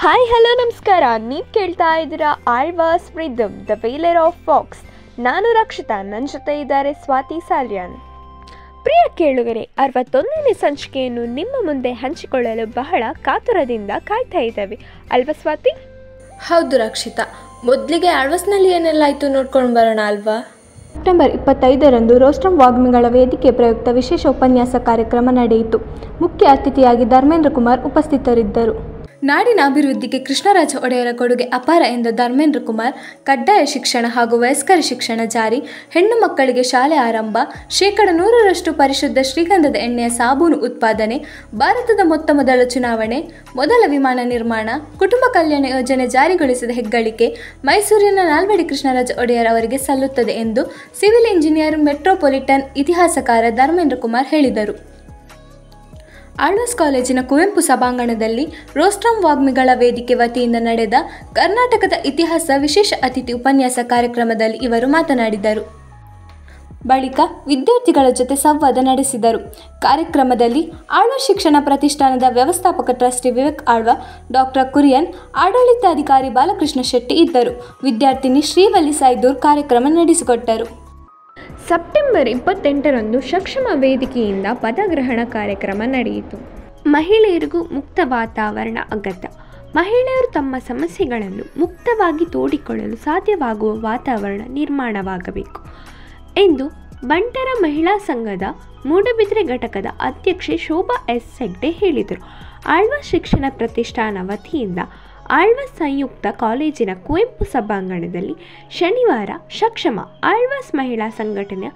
Hi hello ನಮಸ್ಕಾರ. ನೀವು ಕೇಳ್ತಾ ಇದ್ದೀರಾ Alvas rhythm the valour of folks. ನಾನು ರಕ್ಷಿತಾ, ನನ್ನ ಜೊತೆ ಇದ್ದಾರೆ ಸ್ವಾತಿ ಸಾಲ್ಯಾನ್. ಪ್ರಿಯ ಕೇಳುಗರೆ, 61ನೇ ಸಂಚಿಕೆಯನ್ನು ನಿಮ್ಮ ಮುಂದೆ ಹಂಚಿಕೊಳ್ಳಲು ಬಹಳ ಕಾತುರದಿಂದ ಕಾಯ್ತಾ ಇದ್ದೇವೆ ಅಲ್ವಾ ಸ್ವಾತಿ? ಹೌದು ರಕ್ಷಿತಾ, ಮೊದಲಿಗೆ ಆಳ್ವಾಸ್ನಲ್ಲಿ ಏನೆಲ್ಲ ಆಯಿತು ನೋಡ್ಕೊಂಡು ಬರೋಣ ಅಲ್ವಾ? ಸೆಪ್ಟೆಂಬರ್ 25ರಂದು ರೋಸ್ಟಮ್ ವಾಗ್ಮಿಗಳ ವೇದಿಕೆ ಪ್ರಯುಕ್ತ ವಿಶೇಷ ಉಪನ್ಯಾಸ ಕಾರ್ಯಕ್ರಮ ನಡೆಯಿತು. ಮುಖ್ಯ ಅತಿಥಿಯಾಗಿ ಧರ್ಮೇಂದ್ರ ಕುಮಾರ್ ಉಪಸ್ಥಿತರಿದ್ದರು. ನಾಡಿನ ಅಭಿವೃದ್ಧಿಗೆ ಕೃಷ್ಣರಾಜ ಒಡೆಯರ ಕೊಡುಗೆ ಅಪಾರ ಎಂದ ಧರ್ಮೇಂದ್ರ ಕುಮಾರ್, ಕಡ್ಡಾಯ ಶಿಕ್ಷಣ ಹಾಗೂ ವಯಸ್ಕರ ಶಿಕ್ಷಣ ಜಾರಿ, ಹೆಣ್ಣು ಮಕ್ಕಳಿಗೆ ಶಾಲೆ ಆರಂಭ, 100% ಪರಿಶುದ್ಧ ಶ್ರೀಗಂಧದ ಎಣ್ಣೆಯ ಸಾಬೂನು ಉತ್ಪಾದನೆ, ಭಾರತದ ಮೊದಲ ಚುನಾವಣೆ, ಮೊದಲ ವಿಮಾನ ನಿರ್ಮಾಣ, ಕುಟುಂಬ ಕಲ್ಯಾಣ ಯೋಜನೆ ಜಾರಿಗೊಳಿಸಿದ ಹೆಗ್ಗಳಿಕೆ ಮೈಸೂರಿನ ನಾಲ್ವಡಿ ಕೃಷ್ಣರಾಜ ಒಡೆಯರ್ ಅವರಿಗೆ ಸಲ್ಲುತ್ತದೆ ಎಂದು ಸಿವಿಲ್ ಇಂಜಿನಿಯರ್ ಮೆಟ್ರೋಪಾಲಿಟನ್ ಇತಿಹಾಸಕಾರ ಧರ್ಮೇಂದ್ರ ಕುಮಾರ್ ಹೇಳಿದರು. ಆಳ್ವಾಸ್ ಕಾಲೇಜಿನ ಕುವೆಂಪು ಸಭಾಂಗಣದಲ್ಲಿ ರೋಸ್ಟಮ್ ವಾಗ್ಮಿಗಳ ವೇದಿಕೆ ವತಿಯಿಂದ ನಡೆದ ಕರ್ನಾಟಕದ ಇತಿಹಾಸ ವಿಶೇಷ ಅತಿಥಿ ಉಪನ್ಯಾಸ ಕಾರ್ಯಕ್ರಮದಲ್ಲಿ ಇವರು ಮಾತನಾಡಿದರು. ಬಳಿಕ ವಿದ್ಯಾರ್ಥಿಗಳ ಜೊತೆ ಸಂವಾದ ನಡೆಸಿದರು. ಕಾರ್ಯಕ್ರಮದಲ್ಲಿ ಆಳ್ವಾಸ್ ಶಿಕ್ಷಣ ಪ್ರತಿಷ್ಠಾನದ ವ್ಯವಸ್ಥಾಪಕ ಟ್ರಸ್ಟಿ ವಿವೇಕ್ ಆಳ್ವ, ಡಾಕ್ಟರ್ ಕುರಿಯನ್, ಆಡಳಿತಾಧಿಕಾರಿ ಬಾಲಕೃಷ್ಣ ಶೆಟ್ಟಿ ಇದ್ದರು. ವಿದ್ಯಾರ್ಥಿನಿ ಶ್ರೀವಲ್ಲಿ ಸೈದೂರ್ ಕಾರ್ಯಕ್ರಮ ನಡೆಸಿಕೊಟ್ಟರು. ಸೆಪ್ಟೆಂಬರ್ 28ರಂದು ಸಕ್ಷಮ ವೇದಿಕೆಯಿಂದ ಪದಗ್ರಹಣ ಕಾರ್ಯಕ್ರಮ ನಡೆಯಿತು. ಮಹಿಳೆಯರಿಗೂ ಮುಕ್ತ ವಾತಾವರಣ ಅಗತ್ಯ. ಮಹಿಳೆಯರು ತಮ್ಮ ಸಮಸ್ಯೆಗಳನ್ನು ಮುಕ್ತವಾಗಿ ತೋಡಿಕೊಳ್ಳಲು ಸಾಧ್ಯವಾಗುವ ವಾತಾವರಣ ನಿರ್ಮಾಣವಾಗಬೇಕು ಎಂದು ಬಂಟರ ಮಹಿಳಾ ಸಂಘದ ಮೂಡಬಿದ್ರೆ ಘಟಕದ ಅಧ್ಯಕ್ಷೆ ಶೋಭಾ ಎಸ್ ಹೆಗ್ಡೆ ಹೇಳಿದರು. ಆಳ್ವಾಸ್ ಶಿಕ್ಷಣ ಪ್ರತಿಷ್ಠಾನ ವತಿಯಿಂದ ಆಳ್ವಾಸ್ ಸಂಯುಕ್ತ ಕಾಲೇಜಿನ ಕುವೆಂಪು ಸಭಾಂಗಣದಲ್ಲಿ ಶನಿವಾರ ಸಕ್ಷಮ ಆಳ್ವಾಸ್ ಮಹಿಳಾ ಸಂಘಟನೆಯ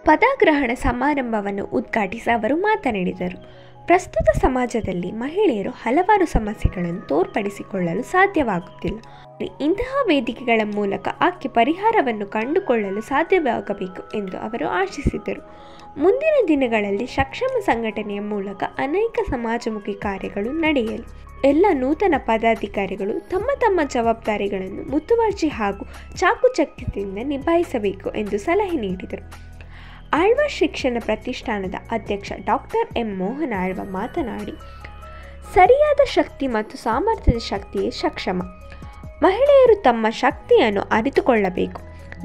ಪದಗ್ರಹಣ ಸಮಾರಂಭವನ್ನು ಉದ್ಘಾಟಿಸಿ ಅವರು ಮಾತನಾಡಿದರು. ಪ್ರಸ್ತುತ ಸಮಾಜದಲ್ಲಿ ಮಹಿಳೆಯರು ಹಲವಾರು ಸಮಸ್ಯೆಗಳನ್ನು ತೋರ್ಪಡಿಸಿಕೊಳ್ಳಲು ಸಾಧ್ಯವಾಗುತ್ತಿಲ್ಲ. ಇಂತಹ ವೇದಿಕೆಗಳ ಮೂಲಕ ಆಕೆ ಪರಿಹಾರವನ್ನು ಕಂಡುಕೊಳ್ಳಲು ಸಾಧ್ಯವಾಗಬೇಕು ಎಂದು ಅವರು ಆಶಿಸಿದರು. ಮುಂದಿನ ದಿನಗಳಲ್ಲಿ ಸಕ್ಷಮ ಸಂಘಟನೆಯ ಮೂಲಕ ಅನೇಕ ಸಮಾಜಮುಖಿ ಕಾರ್ಯಗಳು ನಡೆಯಲಿ. ಎಲ್ಲ ನೂತನ ಪದಾಧಿಕಾರಿಗಳು ತಮ್ಮ ತಮ್ಮ ಜವಾಬ್ದಾರಿಗಳನ್ನು ಮುತುವರ್ಜಿ ಹಾಗೂ ಚಾಕುಚಕ್ಯತೆಯಿಂದ ನಿಭಾಯಿಸಬೇಕು ಎಂದು ಸಲಹೆ ನೀಡಿದರು. ಆಳ್ವಾಸ್ ಶಿಕ್ಷಣ ಪ್ರತಿಷ್ಠಾನದ ಅಧ್ಯಕ್ಷ ಡಾಕ್ಟರ್ ಎಂ ಮೋಹನ್ ಆಳ್ವ ಮಾತನಾಡಿ, ಸರಿಯಾದ ಶಕ್ತಿ ಮತ್ತು ಸಾಮರ್ಥ್ಯದ ಶಕ್ತಿಯೇ ಸಕ್ಷಮ. ಮಹಿಳೆಯರು ತಮ್ಮ ಶಕ್ತಿಯನ್ನು ಅರಿತುಕೊಳ್ಳಬೇಕು.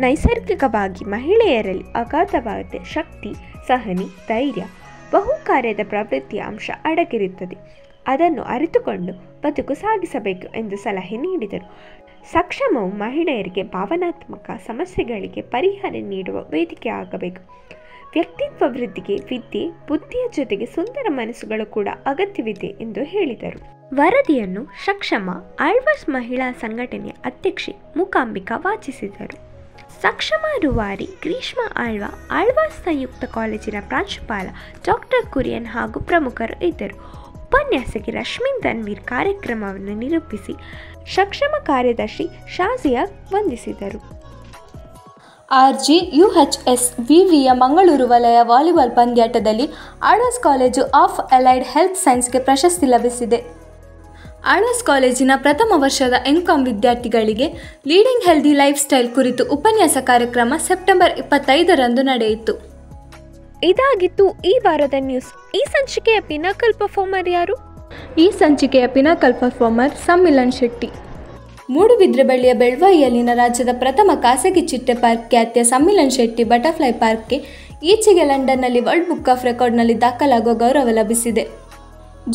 ನೈಸರ್ಗಿಕವಾಗಿ ಮಹಿಳೆಯರಲ್ಲಿ ಅಗಾಧವಾದ ಶಕ್ತಿ, ಸಹನೆ, ಧೈರ್ಯ, ಬಹುಕಾರ್ಯದ ಪ್ರವೃತ್ತಿಯ ಅಂಶ ಅಡಗಿರುತ್ತದೆ. ಅದನ್ನು ಅರಿತುಕೊಂಡು ಬದುಕು ಸಾಗಿಸಬೇಕು ಎಂದು ಸಲಹೆ ನೀಡಿದರು. ಸಕ್ಷಮವು ಮಹಿಳೆಯರಿಗೆ ಭಾವನಾತ್ಮಕ ಸಮಸ್ಯೆಗಳಿಗೆ ಪರಿಹಾರ ನೀಡುವ ವೇದಿಕೆ ಆಗಬೇಕು. ವ್ಯಕ್ತಿತ್ವ ವೃದ್ಧಿಗೆ ವಿದ್ಯೆ, ಬುದ್ಧಿಯ ಜೊತೆಗೆ ಸುಂದರ ಮನಸ್ಸುಗಳು ಕೂಡ ಅಗತ್ಯವಿದೆ ಎಂದು ಹೇಳಿದರು. ವರದಿಯನ್ನು ಸಕ್ಷಮ ಆಳ್ವಾಸ್ ಮಹಿಳಾ ಸಂಘಟನೆಯ ಅಧ್ಯಕ್ಷೆ ಮೂಕಾಂಬಿಕಾ ವಾಚಿಸಿದರು. ಸಕ್ಷಮ ರೂವಾರಿ ಗ್ರೀಷ್ಮ ಆಳ್ವ, ಆಳ್ವಾಸ್ ಸಂಯುಕ್ತ ಕಾಲೇಜಿನ ಪ್ರಾಂಶುಪಾಲ ಡಾಕ್ಟರ್ ಕುರಿಯನ್ ಹಾಗೂ ಪ್ರಮುಖರು ಇದ್ದರು. ಉಪನ್ಯಾಸಕಿ ರಶ್ಮಿನ್ ತನ್ವೀರ್ ಕಾರ್ಯಕ್ರಮವನ್ನು ನಿರೂಪಿಸಿ ಸಕ್ಷಮ ಕಾರ್ಯದರ್ಶಿ ಶಾಜಿಯಾ ವಂದಿಸಿದರು. RGUHS ವಿವಿಯ ಮಂಗಳೂರು ವಲಯ ವಾಲಿಬಾಲ್ ಪಂದ್ಯಾಟದಲ್ಲಿ Alvas college of allied health ಸೈನ್ಸ್ಗೆ ಪ್ರಶಸ್ತಿ ಲಭಿಸಿದೆ. ಆಳ್ವಾಸ್ ಕಾಲೇಜಿನ ಪ್ರಥಮ ವರ್ಷದ ಎಂ.ಕಾಂ ವಿದ್ಯಾರ್ಥಿಗಳಿಗೆ ಲೀಡಿಂಗ್ ಹೆಲ್ದಿ ಲೈಫ್ ಸ್ಟೈಲ್ ಕುರಿತು ಉಪನ್ಯಾಸ ಕಾರ್ಯಕ್ರಮ ಸೆಪ್ಟೆಂಬರ್ 25ರಂದು ನಡೆಯಿತು. ಇದಾಗಿತ್ತು ಈ ವಾರದ ನ್ಯೂಸ್. ಈ ಸಂಚಿಕೆಯ ಪಿನಾಕಲ್ ಪರ್ಫಾರ್ಮರ್ ಯಾರು? ಈ ಸಂಚಿಕೆಯ ಪಿನಾಕಲ್ ಪರ್ಫಾರ್ಮರ್ ಸಮ್ಮಿಲನ್ ಶೆಟ್ಟಿ. ಮೂಡುಬಿದ್ರೆ ಬಳಿಯ ಬೆಳ್ವಾಯಿಯಲ್ಲಿನ ರಾಜ್ಯದ ಪ್ರಥಮ ಖಾಸಗಿ ಚಿಟ್ಟೆ ಪಾರ್ಕ್ ಖ್ಯಾತಿಯ ಸಮ್ಮಿಲನ್ ಶೆಟ್ಟಿ ಬಟರ್ಫ್ಲೈ ಪಾರ್ಕ್ಗೆ ಈಚೆಗೆ ಲಂಡನ್ನಲ್ಲಿ ವರ್ಲ್ಡ್ ಬುಕ್ ಆಫ್ ರೆಕಾರ್ಡ್ನಲ್ಲಿ ದಾಖಲಾಗುವ ಗೌರವ ಲಭಿಸಿದೆ.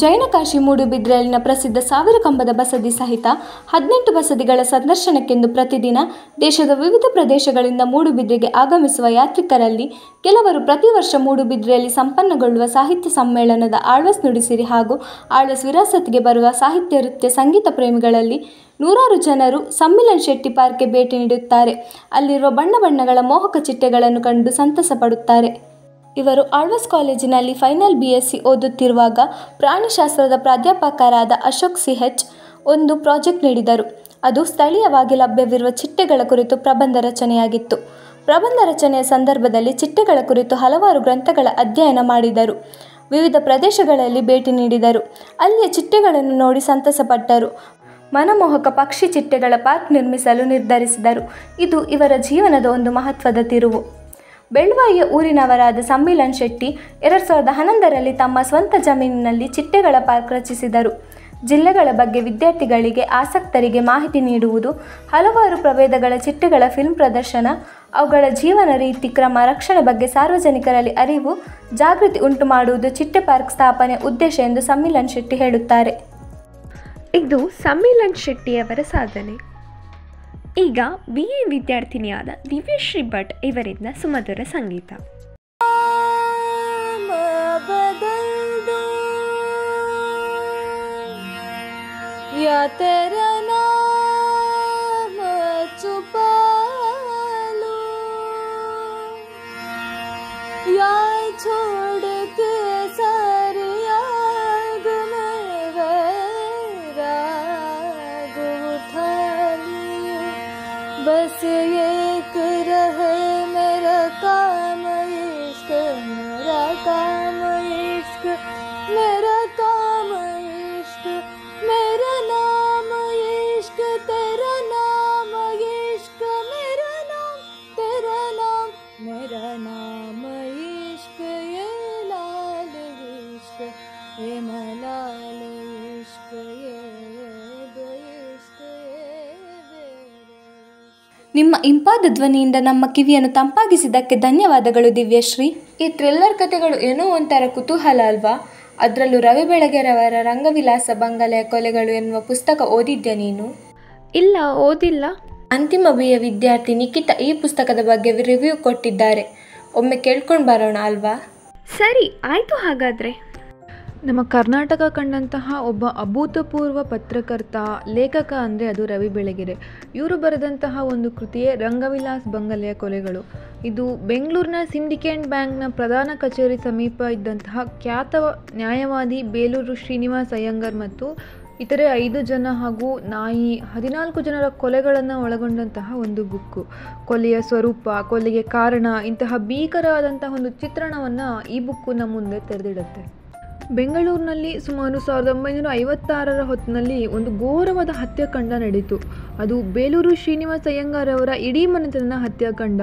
ಜೈನಕಾಶಿ ಮೂಡುಬಿದ್ರೆಯಲ್ಲಿನ ಪ್ರಸಿದ್ಧ 1000 ಕಂಬದ ಬಸದಿ ಸಹಿತ 18 ಬಸದಿಗಳ ಸಂದರ್ಶನಕ್ಕೆಂದು ಪ್ರತಿದಿನ ದೇಶದ ವಿವಿಧ ಪ್ರದೇಶಗಳಿಂದ ಮೂಡುಬಿದ್ರೆಗೆ ಆಗಮಿಸುವ ಯಾತ್ರಿಕರಲ್ಲಿ ಕೆಲವರು ಪ್ರತಿ ವರ್ಷ ಮೂಡುಬಿದ್ರೆಯಲ್ಲಿ ಸಂಪನ್ನಗೊಳ್ಳುವ ಸಾಹಿತ್ಯ ಸಮ್ಮೇಳನದ ಆಳ್ವಾಸ್ ನುಡಿಸಿರಿ ಹಾಗೂ ಆಳ್ವಾಸ್ ವಿರಾಸತಿಗೆ ಬರುವ ಸಾಹಿತ್ಯ, ನೃತ್ಯ, ಸಂಗೀತ ಪ್ರೇಮಿಗಳಲ್ಲಿ ನೂರಾರು ಜನರು ಸಮ್ಮಿಲನ್ ಶೆಟ್ಟಿ ಪಾರ್ಕ್ಗೆ ಭೇಟಿ ನೀಡುತ್ತಾರೆ. ಅಲ್ಲಿರುವ ಬಣ್ಣ ಬಣ್ಣಗಳ ಮೋಹಕ ಚಿಟ್ಟೆಗಳನ್ನು ಕಂಡು ಸಂತಸ ಪಡುತ್ತಾರೆ. ಇವರು ಆಳ್ವಾಸ್ ಕಾಲೇಜಿನಲ್ಲಿ ಫೈನಲ್ BSc ಓದುತ್ತಿರುವಾಗ ಪ್ರಾಣಿಶಾಸ್ತ್ರದ ಪ್ರಾಧ್ಯಾಪಕರಾದ ಅಶೋಕ್ CH ಒಂದು ಪ್ರಾಜೆಕ್ಟ್ ನೀಡಿದರು. ಅದು ಸ್ಥಳೀಯವಾಗಿ ಲಭ್ಯವಿರುವ ಚಿಟ್ಟೆಗಳ ಕುರಿತು ಪ್ರಬಂಧ ರಚನೆಯಾಗಿತ್ತು. ಪ್ರಬಂಧ ರಚನೆಯ ಸಂದರ್ಭದಲ್ಲಿ ಚಿಟ್ಟೆಗಳ ಕುರಿತು ಹಲವಾರು ಗ್ರಂಥಗಳ ಅಧ್ಯಯನ ಮಾಡಿದರು. ವಿವಿಧ ಪ್ರದೇಶಗಳಲ್ಲಿ ಭೇಟಿ ನೀಡಿದರು. ಅಲ್ಲಿಯ ಚಿಟ್ಟೆಗಳನ್ನು ನೋಡಿ ಸಂತಸಪಟ್ಟರು. ಮನಮೋಹಕ ಪಕ್ಷಿ ಚಿಟ್ಟೆಗಳ ಪಾರ್ಕ್ ನಿರ್ಮಿಸಲು ನಿರ್ಧರಿಸಿದರು. ಇದು ಇವರ ಜೀವನದ ಒಂದು ಮಹತ್ವದ ತಿರುವು. ಬೆಳ್ವಾಯಿಯ ಊರಿನವರಾದ ಸಮ್ಮಿಲನ್ ಶೆಟ್ಟಿ 2011ರಲ್ಲಿ ತಮ್ಮ ಸ್ವಂತ ಜಮೀನಿನಲ್ಲಿ ಚಿಟ್ಟೆಗಳ ಪಾರ್ಕ್ ರಚಿಸಿದರು. ಜಿಲ್ಲೆಗಳ ಬಗ್ಗೆ ವಿದ್ಯಾರ್ಥಿಗಳಿಗೆ ಆಸಕ್ತರಿಗೆ ಮಾಹಿತಿ ನೀಡುವುದು, ಹಲವಾರು ಪ್ರಭೇದಗಳ ಚಿಟ್ಟೆಗಳ ಫಿಲ್ಮ್ ಪ್ರದರ್ಶನ, ಅವುಗಳ ಜೀವನ ರೀತಿ, ಕ್ರಮ, ರಕ್ಷಣೆ ಬಗ್ಗೆ ಸಾರ್ವಜನಿಕರಲ್ಲಿ ಅರಿವು, ಜಾಗೃತಿ ಉಂಟು ಮಾಡುವುದು ಚಿಟ್ಟೆ ಪಾರ್ಕ್ ಸ್ಥಾಪನೆ ಉದ್ದೇಶ ಎಂದು ಸಮ್ಮಿಲನ್ ಶೆಟ್ಟಿ ಹೇಳುತ್ತಾರೆ. ಇದು ಸಮ್ಮಿಲನ್ ಶೆಟ್ಟಿಯವರ ಸಾಧನೆ. ಈಗ BA ವಿದ್ಯಾರ್ಥಿನಿಯಾದ ದಿವ್ಯಶ್ರೀ ಭಟ್ ಇವರಿಂದ ಸುಮಧುರ ಸಂಗೀತ. या तेरा नाम छुपा लूं, या छोड़ के सारी आग में वैराग उठा लूं, बस एक रहे मेरा काम इश्क, मेरा काम इश्क, मेरा काम इश्क, मेरा नाम इश्क, तेरा नाम इश्क, मेरा नाम, तेरा नाम, मेरा नाम इश्क, ये लाल इश्क, ये मलाल इश्क, ये इश्क, ನಿಮ್ಮ ಇಂಪಾದ ಧ್ವನಿಯಿಂದ ನಮ್ಮ ಕಿವಿಯನ್ನು ತಂಪಾಗಿಸಿದ್ದಕ್ಕೆ ಧನ್ಯವಾದಗಳು ದಿವ್ಯಶ್ರೀ. ಈ ಥ್ರಿಲ್ಲರ್ ಕಥೆಗಳು ಏನೋ ಒಂಥರ ಕುತೂಹಲ ಅಲ್ವಾ? ಅದರಲ್ಲೂ ರವಿ ಬೆಳಗೆರೆಯವರ ರಂಗವಿಲಾಸ ಬಂಗಲೆಯ ಕೊಲೆಗಳು ಎನ್ನುವ ಪುಸ್ತಕ ಓದಿದ್ಯಾ ನೀನು? ಇಲ್ಲ, ಓದಿಲ್ಲ. ಅಂತಿಮ BA ವಿದ್ಯಾರ್ಥಿ ನಿಖಿತಾ ಈ ಪುಸ್ತಕದ ಬಗ್ಗೆ ರಿವ್ಯೂ ಕೊಟ್ಟಿದ್ದಾರೆ. ಒಮ್ಮೆ ಕೇಳ್ಕೊಂಡು ಬರೋಣ ಅಲ್ವಾ? ಸರಿ, ಆಯಿತು. ಹಾಗಾದರೆ ನಮ್ಮ ಕರ್ನಾಟಕ ಕಂಡಂತಹ ಒಬ್ಬ ಅಭೂತಪೂರ್ವ ಪತ್ರಕರ್ತ, ಲೇಖಕ ಅಂದರೆ ಅದು ರವಿ ಬೆಳಗೆರೆ. ಇವರು ಬರೆದಂತಹ ಒಂದು ಕೃತಿಯೇ ರಂಗವಿಲಾಸ್ ಬಂಗಲೆಯ ಕೊಲೆಗಳು. ಇದು ಬೆಂಗಳೂರಿನ ಸಿಂಡಿಕೇಟ್ ಬ್ಯಾಂಕ್ನ ಪ್ರಧಾನ ಕಚೇರಿ ಸಮೀಪ ಇದ್ದಂತಹ ಖ್ಯಾತ ನ್ಯಾಯವಾದಿ ಬೇಲೂರು ಶ್ರೀನಿವಾಸ ಅಯ್ಯಂಗಾರ್ ಮತ್ತು ಇತರೆ 5 ಜನ ಹಾಗೂ ನಾಯಿ 14 ಜನರ ಕೊಲೆಗಳನ್ನು ಒಳಗೊಂಡಂತಹ ಒಂದು ಬುಕ್ಕು. ಕೊಲೆಯ ಸ್ವರೂಪ, ಕೊಲೆಗೆ ಕಾರಣ, ಇಂತಹ ಭೀಕರವಾದಂತಹ ಒಂದು ಚಿತ್ರಣವನ್ನು ಈ ಬುಕ್ಕು ನಮ್ಮ ಮುಂದೆ ತೆರೆದಿಡುತ್ತೆ. ಬೆಂಗಳೂರಿನಲ್ಲಿ ಸುಮಾರು 1956ರ ಹೊತ್ತಿನಲ್ಲಿ ಒಂದು ಘೋರವಾದ ಹತ್ಯಾಕಾಂಡ ನಡೆಯಿತು. ಅದು ಬೇಲೂರು ಶ್ರೀನಿವಾಸ ಅಯ್ಯಂಗಾರ್ ಅವರ ಇಡೀ ಮನೆತನ ಹತ್ಯಾಕಾಂಡ.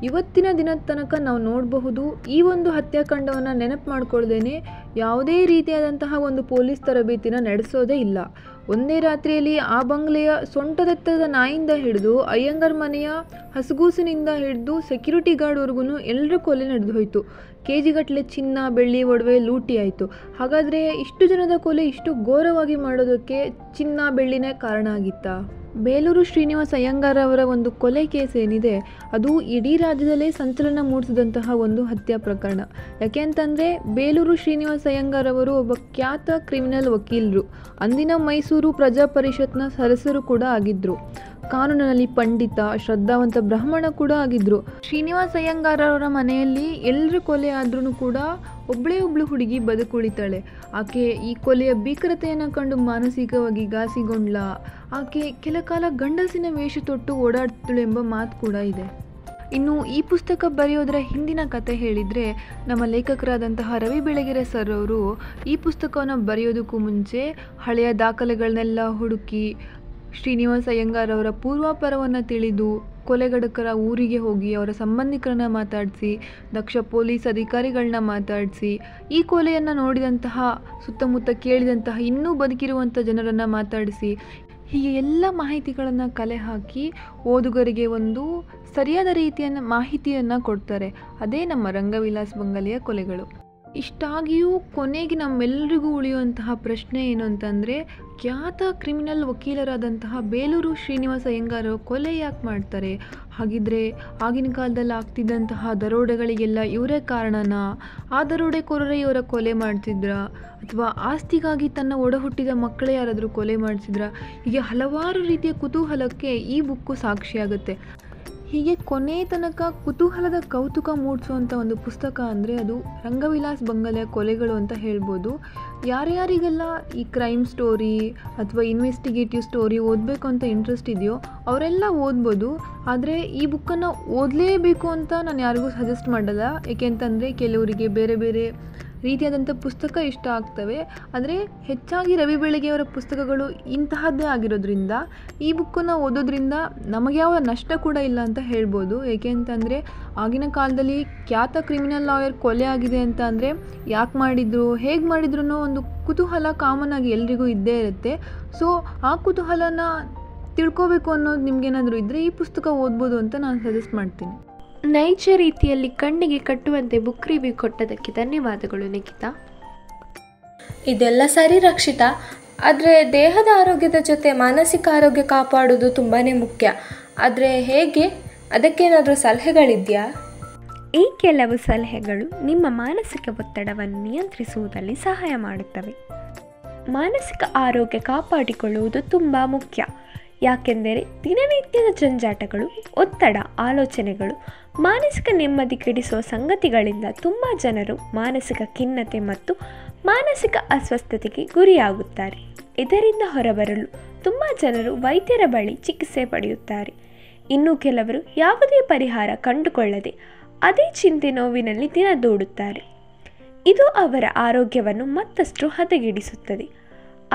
ಇವತ್ತಿನ ದಿನದ ತನಕ ನಾವು ನೋಡಬಹುದು, ಈ ಒಂದು ಹತ್ಯಾಕಾಂಡವನ್ನು ನೆನಪು ಮಾಡ್ಕೊಳ್ದೇನೆ ಯಾವುದೇ ರೀತಿಯಾದಂತಹ ಒಂದು ಪೊಲೀಸ್ ತರಬೇತಿನ ನಡೆಸೋದೇ ಇಲ್ಲ. ಒಂದೇ ರಾತ್ರಿಯಲ್ಲಿ ಆ ಬಂಗ್ಲೆಯ ಸೊಂಟದೆತ್ತರದ ನಾಯಿಂದ ಹಿಡಿದು ಅಯ್ಯಂಗಾರ್ ಮನೆಯ ಹಸುಗೂಸಿನಿಂದ ಹಿಡಿದು ಸೆಕ್ಯೂರಿಟಿ ಗಾರ್ಡ್ವರೆಗೂ ಎಲ್ಲರ ಕೊಲೆ ನಡೆದು ಹೋಯಿತು. KG-ಗಟ್ಟಲೆ ಚಿನ್ನ, ಬೆಳ್ಳಿ, ಒಡವೆ ಲೂಟಿ ಆಯಿತು. ಹಾಗಾದರೆ ಇಷ್ಟು ಜನದ ಕೊಲೆ ಇಷ್ಟು ಘೋರವಾಗಿ ಮಾಡೋದಕ್ಕೆ ಚಿನ್ನ, ಬೆಳ್ಳಿನೇ ಕಾರಣ ಆಗಿತ್ತಾ? ಬೇಲೂರು ಶ್ರೀನಿವಾಸ ಅಯ್ಯಂಗಾರ್ ಅವರ ಒಂದು ಕೊಲೆ ಕೇಸ್ ಏನಿದೆ, ಅದು ಇಡೀ ರಾಜ್ಯದಲ್ಲೇ ಸಂಚಲನ ಮೂಡಿಸಿದಂತಹ ಒಂದು ಹತ್ಯಾ ಪ್ರಕರಣ. ಯಾಕೆ ಅಂತಂದರೆ ಬೇಲೂರು ಶ್ರೀನಿವಾಸ ಅಯ್ಯಂಗಾರ್ ಅವರು ಒಬ್ಬ ಖ್ಯಾತ ಕ್ರಿಮಿನಲ್ ವಕೀಲರು, ಅಂದಿನ ಮೈಸೂರು ಪ್ರಜಾ ಪರಿಷತ್ನ ಸದಸ್ಯರು ಕೂಡ ಆಗಿದ್ದರು. ಕಾನೂನಿನಲ್ಲಿ ಪಂಡಿತ, ಶ್ರದ್ಧಾವಂತ ಬ್ರಾಹ್ಮಣ ಕೂಡ ಆಗಿದ್ದರು. ಶ್ರೀನಿವಾಸ ಅಯ್ಯಂಗಾರ್ ಅವರ ಮನೆಯಲ್ಲಿ ಎಲ್ಲರ ಕೊಲೆ ಆದ್ರೂ ಕೂಡ ಒಬ್ಬಳು ಹುಡುಗಿ ಬದುಕುಳಿತಾಳೆ. ಆಕೆ ಈ ಕೊಲೆಯ ಭೀಕರತೆಯನ್ನು ಕಂಡು ಮಾನಸಿಕವಾಗಿ ಘಾಸಿಗೊಂಡ್ಲ. ಆಕೆ ಕೆಲ ಕಾಲ ಗಂಡಸಿನ ವೇಷ ತೊಟ್ಟು ಓಡಾಡ್ತಳು ಎಂಬ ಮಾತು ಕೂಡ ಇದೆ. ಇನ್ನು ಈ ಪುಸ್ತಕ ಬರೆಯೋದರ ಹಿಂದಿನ ಕತೆ ಹೇಳಿದರೆ, ನಮ್ಮ ಲೇಖಕರಾದಂತಹ ರವಿ ಬೆಳಗೆರೆ ಸರ್ ಅವರು ಈ ಪುಸ್ತಕವನ್ನು ಬರೆಯೋದಕ್ಕೂ ಮುಂಚೆ ಹಳೆಯ ದಾಖಲೆಗಳನ್ನೆಲ್ಲ ಹುಡುಕಿ ಶ್ರೀನಿವಾಸ ಅಯ್ಯಂಗಾರ್ ಅವರ ಪೂರ್ವಾಪರವನ್ನು ತಿಳಿದು ಕೊಲೆಗಡಕರ ಊರಿಗೆ ಹೋಗಿ ಅವರ ಸಂಬಂಧಿಕರನ್ನ ಮಾತಾಡಿಸಿ, ದಕ್ಷ ಪೊಲೀಸ್ ಅಧಿಕಾರಿಗಳನ್ನ ಮಾತಾಡಿಸಿ, ಈ ಕೊಲೆಯನ್ನು ನೋಡಿದಂತಹ ಸುತ್ತಮುತ್ತ ಕೇಳಿದಂತಹ ಇನ್ನೂ ಬದುಕಿರುವಂಥ ಜನರನ್ನು ಮಾತಾಡಿಸಿ, ಹೀಗೆ ಎಲ್ಲ ಮಾಹಿತಿಗಳನ್ನು ಕಲೆ ಹಾಕಿ ಓದುಗರಿಗೆ ಒಂದು ಸರಿಯಾದ ರೀತಿಯ ಮಾಹಿತಿಯನ್ನು ಕೊಡ್ತಾರೆ. ಅದೇ ನಮ್ಮ ರಂಗವಿಲಾಸ್ ಬಂಗಲೆಯ ಕೊಲೆಗಳು. ಇಷ್ಟಾಗಿಯೂ ಕೊನೆಗೆ ನಮ್ಮೆಲ್ಲರಿಗೂ ಉಳಿಯುವಂತಹ ಪ್ರಶ್ನೆ ಏನು ಅಂತಂದರೆ, ಖ್ಯಾತ ಕ್ರಿಮಿನಲ್ ವಕೀಲರಾದಂತಹ ಬೇಲೂರು ಶ್ರೀನಿವಾಸ ಅಯ್ಯಂಗಾರ್ ಕೊಲೆ ಯಾಕೆ ಮಾಡ್ತಾರೆ? ಹಾಗಿದ್ರೆ ಆಗಿನ ಕಾಲದಲ್ಲಿ ಆಗ್ತಿದ್ದಂತಹ ದರೋಡೆಗಳಿಗೆಲ್ಲ ಇವರೇ ಕಾರಣನಾ? ಆ ದರೋಡೆಕೋರರೇ ಇವರ ಕೊಲೆ ಮಾಡ್ತಿದ್ರಾ? ಅಥವಾ ಆಸ್ತಿಗಾಗಿ ತನ್ನ ಒಡಹುಟ್ಟಿದ ಮಕ್ಕಳೇ ಯಾರಾದರೂ ಕೊಲೆ ಮಾಡಿಸಿದ್ರಾ? ಹೀಗೆ ಹಲವಾರು ರೀತಿಯ ಕುತೂಹಲಕ್ಕೆ ಈ ಬುಕ್ಕು ಸಾಕ್ಷಿಯಾಗುತ್ತೆ. ಹೀಗೆ ಕೊನೆ ತನಕ ಕುತೂಹಲದ ಕೌತುಕ ಮೂಡಿಸುವಂಥ ಒಂದು ಪುಸ್ತಕ ಅಂದರೆ ಅದು ರಂಗವಿಲಾಸ್ ಬಂಗಲೆಯ ಕೊಲೆಗಳು ಅಂತ ಹೇಳ್ಬೋದು. ಯಾರ್ಯಾರಿಗೆಲ್ಲ ಈ ಕ್ರೈಮ್ ಸ್ಟೋರಿ ಅಥವಾ ಇನ್ವೆಸ್ಟಿಗೇಟಿವ್ ಸ್ಟೋರಿ ಓದಬೇಕು ಅಂತ ಇಂಟ್ರೆಸ್ಟ್ ಇದೆಯೋ ಅವರೆಲ್ಲ ಓದ್ಬೋದು. ಆದರೆ ಈ ಬುಕ್ಕನ್ನು ಓದಲೇಬೇಕು ಅಂತ ನಾನು ಯಾರಿಗೂ ಸಜೆಸ್ಟ್ ಮಾಡಲ್ಲ. ಏಕೆಂತಂದರೆ ಕೆಲವರಿಗೆ ಬೇರೆ ಬೇರೆ ರೀತಿಯಾದಂಥ ಪುಸ್ತಕ ಇಷ್ಟ ಆಗ್ತವೆ. ಆದರೆ ಹೆಚ್ಚಾಗಿ ರವಿ ಬೆಳಗೆಯವರ ಪುಸ್ತಕಗಳು ಇಂತಹದ್ದೇ ಆಗಿರೋದ್ರಿಂದ ಈ ಬುಕ್ಕನ್ನು ಓದೋದ್ರಿಂದ ನಮಗೆ ಯಾವ ನಷ್ಟ ಕೂಡ ಇಲ್ಲ ಅಂತ ಹೇಳ್ಬೋದು. ಏಕೆ ಅಂತಂದರೆ ಆಗಿನ ಕಾಲದಲ್ಲಿ ಖ್ಯಾತ ಕ್ರಿಮಿನಲ್ ಲಾಯರ್ ಕೊಲೆ ಆಗಿದೆ ಅಂತ ಅಂದರೆ ಯಾಕೆ ಮಾಡಿದ್ರು, ಹೇಗೆ ಮಾಡಿದ್ರು ಅನ್ನೋ ಒಂದು ಕುತೂಹಲ ಕಾಮನ್ ಆಗಿ ಎಲ್ರಿಗೂ ಇದ್ದೇ ಇರುತ್ತೆ. ಸೊ ಆ ಕುತೂಹಲನ ತಿಳ್ಕೋಬೇಕು ಅನ್ನೋದು ನಿಮಗೇನಾದರೂ ಇದ್ದರೆ ಈ ಪುಸ್ತಕ ಓದ್ಬೋದು ಅಂತ ನಾನು ಸಜೆಸ್ಟ್ ಮಾಡ್ತೀನಿ. ನೈಜ ರೀತಿಯಲ್ಲಿ ಕಣ್ಣಿಗೆ ಕಟ್ಟುವಂತೆ ಬುಕ್ ರಿವ್ಯೂ ಕೊಟ್ಟದಕ್ಕೆ ಧನ್ಯವಾದಗಳು ನಿಖಿತಾ. ಇದೆಲ್ಲ ಸರಿ ರಕ್ಷಿತಾ, ಆದರೆ ದೇಹದ ಆರೋಗ್ಯದ ಜೊತೆ ಮಾನಸಿಕ ಆರೋಗ್ಯ ಕಾಪಾಡೋದು ತುಂಬಾ ಮುಖ್ಯ. ಆದರೆ ಹೇಗೆ? ಅದಕ್ಕೇನಾದರೂ ಸಲಹೆಗಳಿದೆಯಾ? ಈ ಕೆಲವು ಸಲಹೆಗಳು ನಿಮ್ಮ ಮಾನಸಿಕ ಒತ್ತಡವನ್ನು ನಿಯಂತ್ರಿಸುವುದರಲ್ಲಿ ಸಹಾಯ ಮಾಡುತ್ತವೆ. ಮಾನಸಿಕ ಆರೋಗ್ಯ ಕಾಪಾಡಿಕೊಳ್ಳುವುದು ತುಂಬ ಮುಖ್ಯ. ಯಾಕೆಂದರೆ ದಿನನಿತ್ಯದ ಜಂಜಾಟಗಳು, ಒತ್ತಡ, ಆಲೋಚನೆಗಳು, ಮಾನಸಿಕ ನೆಮ್ಮದಿ ಕೆಡಿಸುವ ಸಂಗತಿಗಳಿಂದ ತುಂಬ ಜನರು ಮಾನಸಿಕ ಖಿನ್ನತೆ ಮತ್ತು ಮಾನಸಿಕ ಅಸ್ವಸ್ಥತೆಗೆ ಗುರಿಯಾಗುತ್ತಾರೆ. ಇದರಿಂದ ಹೊರಬರಲು ತುಂಬ ಜನರು ವೈದ್ಯರ ಬಳಿ ಚಿಕಿತ್ಸೆ ಪಡೆಯುತ್ತಾರೆ. ಇನ್ನು ಕೆಲವರು ಯಾವುದೇ ಪರಿಹಾರ ಕಂಡುಕೊಳ್ಳದೆ ಅದೇ ಚಿಂತೆ ನೋವಿನಲ್ಲಿ ದಿನ ದೂಡುತ್ತಾರೆ. ಇದು ಅವರ ಆರೋಗ್ಯವನ್ನು ಮತ್ತಷ್ಟು ಹದಗೆಡಿಸುತ್ತದೆ.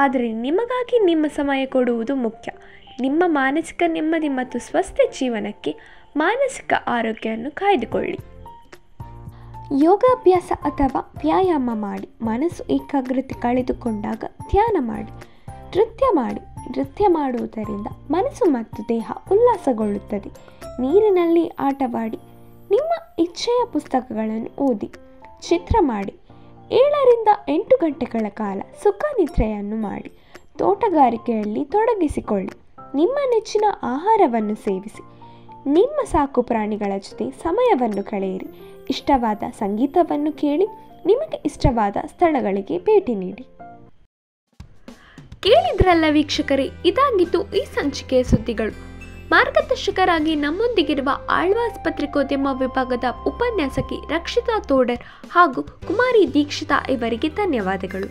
ಆದರೆ ನಿಮಗಾಗಿ ನಿಮ್ಮ ಸಮಯ ಕೊಡುವುದು ಮುಖ್ಯ. ನಿಮ್ಮ ಮಾನಸಿಕ ನೆಮ್ಮದಿ ಮತ್ತು ಸ್ವಸ್ಥ ಜೀವನಕ್ಕೆ ಮಾನಸಿಕ ಆರೋಗ್ಯವನ್ನು ಕಾಯ್ದುಕೊಳ್ಳಿ. ಯೋಗಾಭ್ಯಾಸ ಅಥವಾ ವ್ಯಾಯಾಮ ಮಾಡಿ. ಮನಸ್ಸು ಏಕಾಗ್ರತೆ ಕಳೆದುಕೊಂಡಾಗ ಧ್ಯಾನ ಮಾಡಿ. ನೃತ್ಯ ಮಾಡುವುದರಿಂದ ಮನಸ್ಸು ಮತ್ತು ದೇಹ ಉಲ್ಲಾಸಗೊಳ್ಳುತ್ತದೆ. ನೀರಿನಲ್ಲಿ ಆಟವಾಡಿ. ನಿಮ್ಮ ಇಚ್ಛೆಯ ಪುಸ್ತಕಗಳನ್ನು ಓದಿ. ಚಿತ್ರ ಮಾಡಿ. 7 ರಿಂದ 8 ಗಂಟೆಗಳ ಕಾಲ ಸುಖ ನಿದ್ರೆಯನ್ನು ಮಾಡಿ. ತೋಟಗಾರಿಕೆಯಲ್ಲಿ ತೊಡಗಿಸಿಕೊಳ್ಳಿ. ನಿಮ್ಮ ನೆಚ್ಚಿನ ಆಹಾರವನ್ನು ಸೇವಿಸಿ. ನಿಮ್ಮ ಸಾಕು ಪ್ರಾಣಿಗಳ ಜೊತೆ ಸಮಯವನ್ನು ಕಳೆಯಿರಿ. ಇಷ್ಟವಾದ ಸಂಗೀತವನ್ನು ಕೇಳಿ. ನಿಮಗೆ ಇಷ್ಟವಾದ ಸ್ಥಳಗಳಿಗೆ ಭೇಟಿ ನೀಡಿ. ಕೇಳಿದ್ರಲ್ಲ ವೀಕ್ಷಕರೇ, ಇದಾಗಿತ್ತು ಈ ಸಂಚಿಕೆಯ ಸುದ್ದಿಗಳು. ಮಾರ್ಗದರ್ಶಕರಾಗಿ ನಮ್ಮೊಂದಿಗಿರುವ ಆಳ್ವಾಸ್ ಪತ್ರಿಕೋದ್ಯಮ ವಿಭಾಗದ ಉಪನ್ಯಾಸಕಿ ರಕ್ಷಿತಾ ತೋಡರ್ ಹಾಗೂ ಕುಮಾರಿ ದೀಕ್ಷಿತಾ ಇವರಿಗೆ ಧನ್ಯವಾದಗಳು.